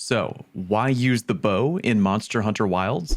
So, why use the bow in Monster Hunter Wilds?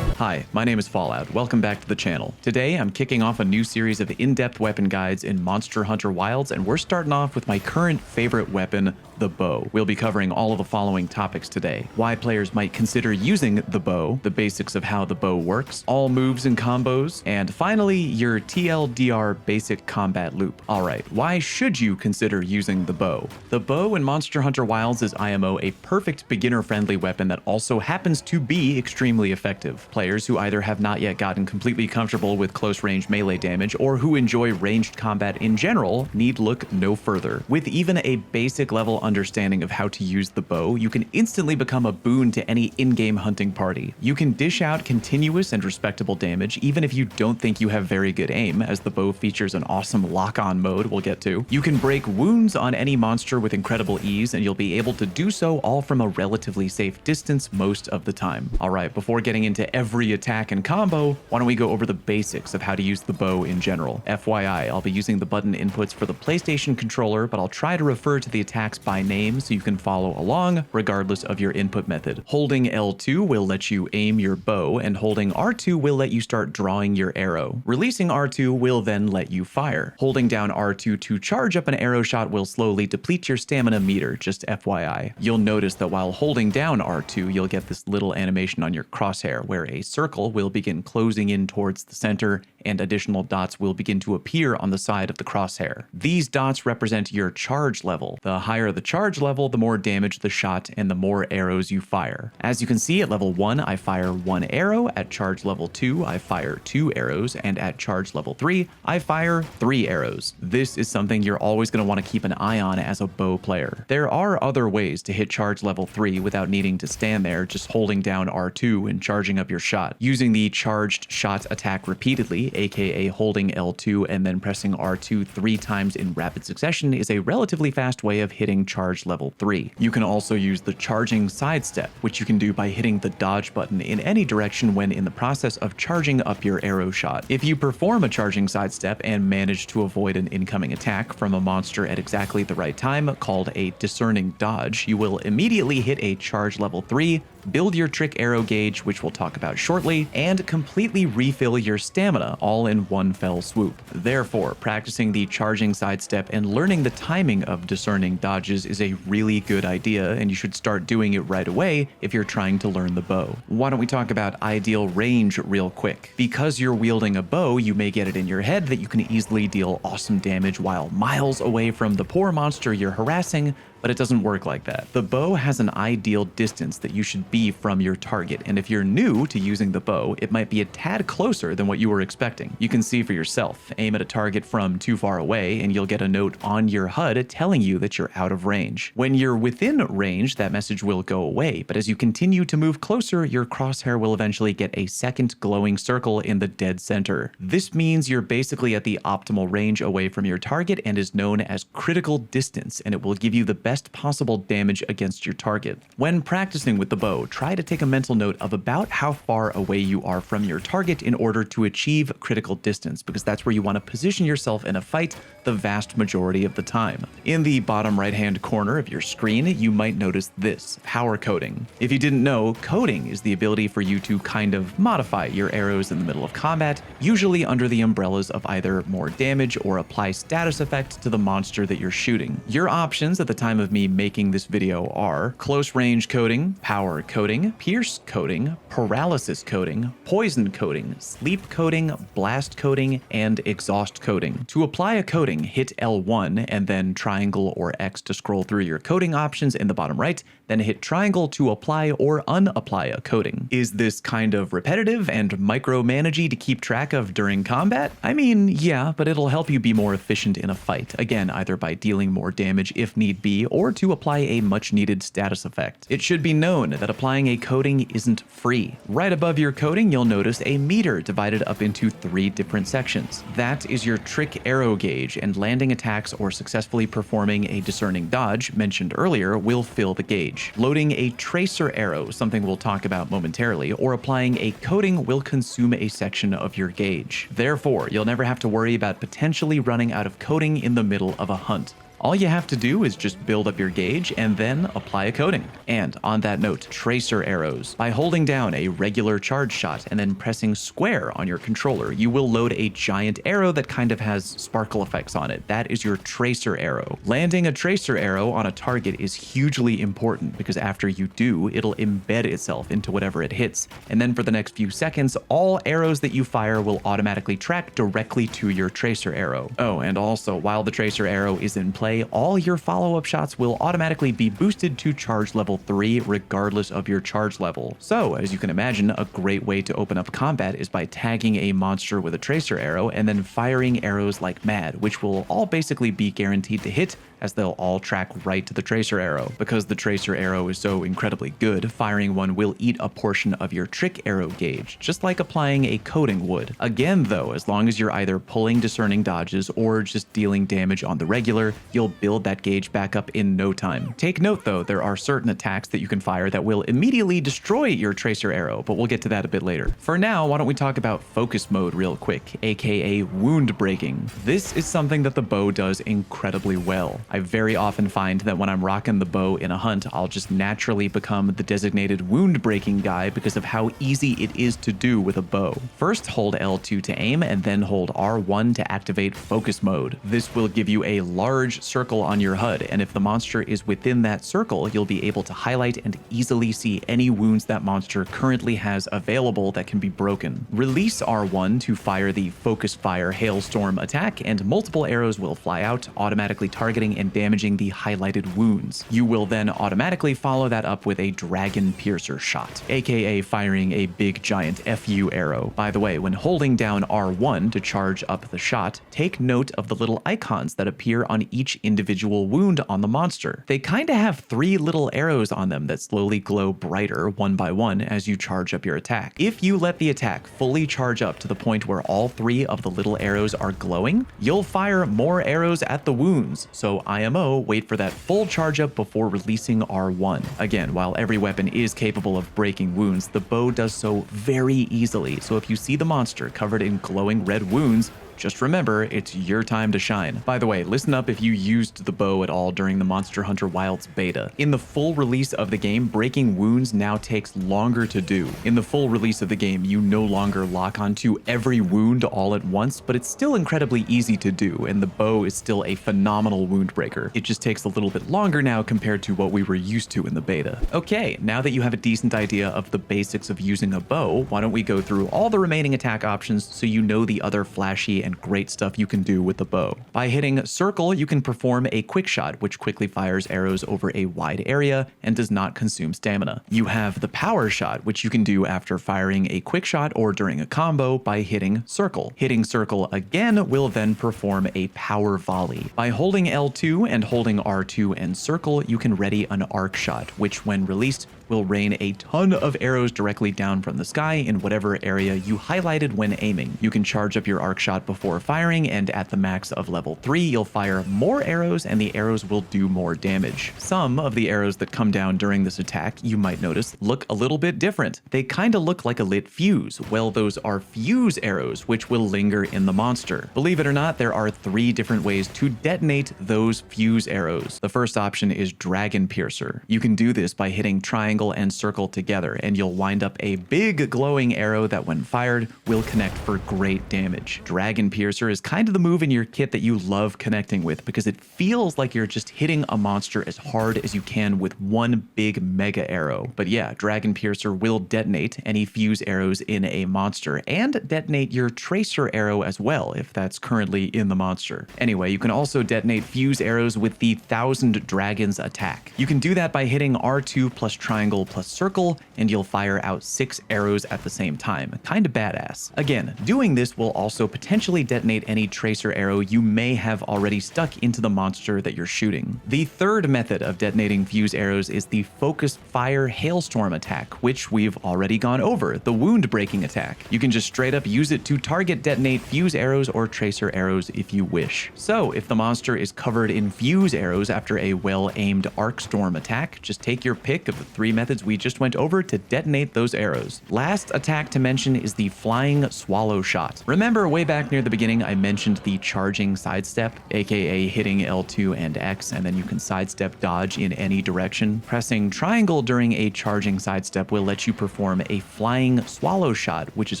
Hi, my name is Fallout. Welcome back to the channel. Today, I'm kicking off a new series of in-depth weapon guides in Monster Hunter Wilds, and we're starting off with my current favorite weapon, the bow. We'll be covering all of the following topics today: why players might consider using the bow, the basics of how the bow works, all moves and combos, and finally, your TLDR basic combat loop. Alright, why should you consider using the bow? The bow in Monster Hunter Wilds is IMO a perfect beginner-friendly weapon that also happens to be extremely effective. Players who either have not yet gotten completely comfortable with close-range melee damage or who enjoy ranged combat in general need look no further. With even a basic level understanding of how to use the bow, you can instantly become a boon to any in-game hunting party. You can dish out continuous and respectable damage even if you don't think you have very good aim, as the bow features an awesome lock-on mode we'll get to. You can break wounds on any monster with incredible ease, and you'll be able to do so all from a relatively safe distance most of the time. Alright, before getting into every attack and combo, why don't we go over the basics of how to use the bow in general. FYI, I'll be using the button inputs for the PlayStation controller, but I'll try to refer to the attacks by name so you can follow along regardless of your input method. Holding L2 will let you aim your bow, and holding R2 will let you start drawing your arrow. Releasing R2 will then let you fire. Holding down R2 to charge up an arrow shot will slowly deplete your stamina meter, just FYI. You'll notice that while holding down R2, you'll get this little animation on your crosshair where a circle will begin closing in towards the center and additional dots will begin to appear on the side of the crosshair. These dots represent your charge level. The higher the charge level, the more damage the shot and the more arrows you fire. As you can see, at level 1, I fire 1 arrow, at charge level 2, I fire 2 arrows, and at charge level 3, I fire 3 arrows. This is something you're always going to want to keep an eye on as a bow player. There are other ways to hit charge level 3 without needing to stand there, just holding down R2 and charging up your shot. Using the charged shot attack repeatedly, aka holding L2 and then pressing R2 3 times in rapid succession, is a relatively fast way of hitting charge level 3. You can also use the charging sidestep, which you can do by hitting the dodge button in any direction when in the process of charging up your arrow shot. If you perform a charging sidestep and manage to avoid an incoming attack from a monster at exactly the right time, called a discerning dodge, you will immediately hit a charge level 3, build your trick arrow gauge, which we'll talk about shortly, and completely refill your stamina all in one fell swoop. Therefore, practicing the charging sidestep and learning the timing of discerning dodges is a really good idea, and you should start doing it right away if you're trying to learn the bow. Why don't we talk about ideal range real quick? Because you're wielding a bow, you may get it in your head that you can easily deal awesome damage while miles away from the poor monster you're harassing, but it doesn't work like that. The bow has an ideal distance that you should be from your target, and if you're new to using the bow, it might be a tad closer than what you were expecting. You can see for yourself. Aim at a target from too far away, and you'll get a note on your HUD telling you that you're out of range. When you're within range, that message will go away, but as you continue to move closer, your crosshair will eventually get a second glowing circle in the dead center. This means you're basically at the optimal range away from your target and is known as critical distance, and it will give you the best possible damage against your target. When practicing with the bow, try to take a mental note of about how far away you are from your target in order to achieve critical distance, because that's where you want to position yourself in a fight the vast majority of the time. In the bottom right-hand corner of your screen, you might notice this: power coding. If you didn't know, coding is the ability for you to kind of modify your arrows in the middle of combat, usually under the umbrellas of either more damage or apply status effect to the monster that you're shooting. Your options at the time of me making this video are close range coding, power coding, pierce coding, paralysis coding, poison coding, sleep coding, blast coding, and exhaust coding. To apply a coding, hit L1 and then triangle or X to scroll through your coding options in the bottom right, then hit triangle to apply or unapply a coding. Is this kind of repetitive and micromanagey to keep track of during combat? I mean, yeah, but it'll help you be more efficient in a fight, again, either by dealing more damage if need be, or to apply a much needed status effect. It should be known that applying a coding isn't free. Right above your coding, you'll notice a meter divided up into 3 different sections. That is your trick arrow gauge, and landing attacks or successfully performing a discerning dodge, mentioned earlier, will fill the gauge. Loading a tracer arrow, something we'll talk about momentarily, or applying a coating will consume a section of your gauge. Therefore, you'll never have to worry about potentially running out of coating in the middle of a hunt. All you have to do is just build up your gauge and then apply a coating. And on that note, tracer arrows. By holding down a regular charge shot and then pressing square on your controller, you will load a giant arrow that kind of has sparkle effects on it. That is your tracer arrow. Landing a tracer arrow on a target is hugely important because after you do, it'll embed itself into whatever it hits. And then for the next few seconds, all arrows that you fire will automatically track directly to your tracer arrow. Oh, and also, while the tracer arrow is in play, all your follow-up shots will automatically be boosted to charge level 3 regardless of your charge level. So, as you can imagine, a great way to open up combat is by tagging a monster with a tracer arrow and then firing arrows like mad, which will all basically be guaranteed to hit, as they'll all track right to the tracer arrow. Because the tracer arrow is so incredibly good, firing one will eat a portion of your trick arrow gauge, just like applying a coating would. Again though, as long as you're either pulling discerning dodges or just dealing damage on the regular, you'll build that gauge back up in no time. Take note though, there are certain attacks that you can fire that will immediately destroy your tracer arrow, but we'll get to that a bit later. For now, why don't we talk about focus mode real quick, aka wound breaking. This is something that the bow does incredibly well. I very often find that when I'm rocking the bow in a hunt, I'll just naturally become the designated wound breaking guy because of how easy it is to do with a bow. First, hold L2 to aim and then hold R1 to activate focus mode. This will give you a large circle on your HUD, and if the monster is within that circle, you'll be able to highlight and easily see any wounds that monster currently has available that can be broken. Release R1 to fire the focus fire hailstorm attack, and multiple arrows will fly out, automatically targeting and damaging the highlighted wounds. You will then automatically follow that up with a dragon piercer shot, aka firing a big giant FU arrow. By the way, when holding down R1 to charge up the shot, take note of the little icons that appear on each individual wound on the monster. They kinda have 3 little arrows on them that slowly glow brighter one by one as you charge up your attack. If you let the attack fully charge up to the point where all 3 of the little arrows are glowing, you'll fire more arrows at the wounds, so IMO, wait for that full charge up before releasing R1. Again, while every weapon is capable of breaking wounds, the bow does so very easily, so if you see the monster covered in glowing red wounds, just remember, it's your time to shine. By the way, listen up if you used the bow at all during the Monster Hunter Wilds beta. In the full release of the game, breaking wounds now takes longer to do. In the full release of the game, you no longer lock onto every wound all at once, but it's still incredibly easy to do, and the bow is still a phenomenal wound breaker. It just takes a little bit longer now compared to what we were used to in the beta. Okay, now that you have a decent idea of the basics of using a bow, why don't we go through all the remaining attack options so you know the other flashy and great stuff you can do with the bow. By hitting circle, you can perform a quick shot, which quickly fires arrows over a wide area and does not consume stamina. You have the power shot, which you can do after firing a quick shot or during a combo by hitting circle. Hitting circle again will then perform a power volley. By holding L2 and holding R2 and circle, you can ready an arc shot, which when released will rain a ton of arrows directly down from the sky in whatever area you highlighted when aiming. You can charge up your arc shot before firing, and at the max of level 3, you'll fire more arrows and the arrows will do more damage. Some of the arrows that come down during this attack, you might notice, look a little bit different. They kinda look like a lit fuse. Well, those are fuse arrows, which will linger in the monster. Believe it or not, there are 3 different ways to detonate those fuse arrows. The first option is Dragon Piercer. You can do this by hitting triangle and circle together, and you'll wind up a big glowing arrow that when fired will connect for great damage. Dragon Piercer is kind of the move in your kit that you love connecting with because it feels like you're just hitting a monster as hard as you can with one big mega arrow. But yeah, Dragon Piercer will detonate any fuse arrows in a monster and detonate your tracer arrow as well if that's currently in the monster. Anyway, you can also detonate fuse arrows with the 1000 Dragons attack. You can do that by hitting R2 plus triangle triangle plus circle, and you'll fire out 6 arrows at the same time. Kinda badass. Again, doing this will also potentially detonate any tracer arrow you may have already stuck into the monster that you're shooting. The third method of detonating fuse arrows is the focused fire hailstorm attack, which we've already gone over, the wound breaking attack. You can just straight up use it to target detonate fuse arrows or tracer arrows if you wish. So if the monster is covered in fuse arrows after a well-aimed arc storm attack, just take your pick of the 3 methods we just went over to detonate those arrows. Last attack to mention is the flying swallow shot. Remember way back near the beginning I mentioned the charging sidestep, aka hitting L2 and X and then you can sidestep dodge in any direction? Pressing triangle during a charging sidestep will let you perform a flying swallow shot, which is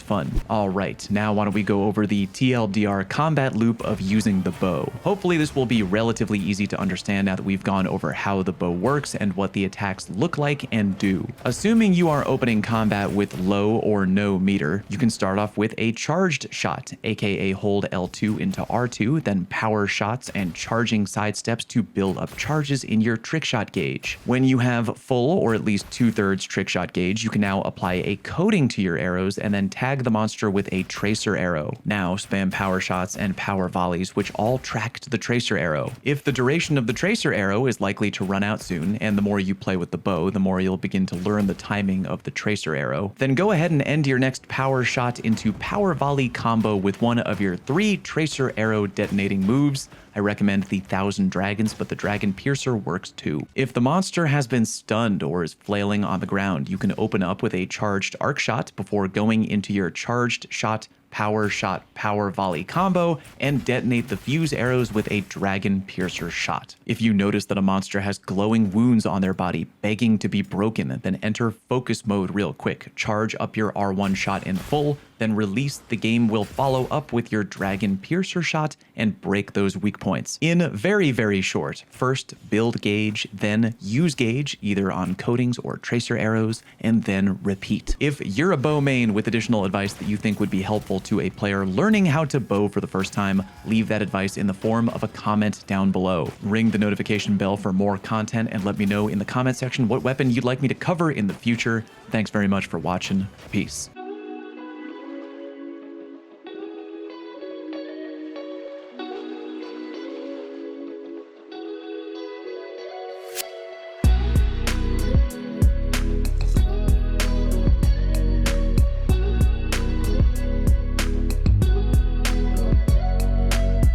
fun. Alright, now why don't we go over the TLDR combat loop of using the bow. Hopefully this will be relatively easy to understand now that we've gone over how the bow works and what the attacks look like and do. Assuming you are opening combat with low or no meter, you can start off with a charged shot, aka hold L2 into R2, then power shots and charging sidesteps to build up charges in your trick shot gauge. When you have full or at least 2/3 trick shot gauge, you can now apply a coating to your arrows and then tag the monster with a tracer arrow. Now spam power shots and power volleys, which all track to the tracer arrow. If the duration of the tracer arrow is likely to run out soon, and the more you play with the bow, the more you'll begin to learn the timing of the tracer arrow, then go ahead and end your next power shot into power volley combo with one of your 3 tracer arrow detonating moves. I recommend the 1000 Dragons, but the Dragon Piercer works too. If the monster has been stunned or is flailing on the ground, you can open up with a charged arc shot before going into your charged shot, power volley combo and detonate the fuse arrows with a Dragon Piercer shot. If you notice that a monster has glowing wounds on their body begging to be broken, then enter focus mode real quick. Charge up your R1 shot in full, then release. The game will follow up with your Dragon Piercer shot and break those weak points. In very, very short, first build gauge, then use gauge either on coatings or tracer arrows, and then repeat. If you're a bow main with additional advice that you think would be helpful to a player learning how to bow for the first time, leave that advice in the form of a comment down below. Ring the notification bell for more content and let me know in the comment section what weapon you'd like me to cover in the future. Thanks very much for watching. Peace.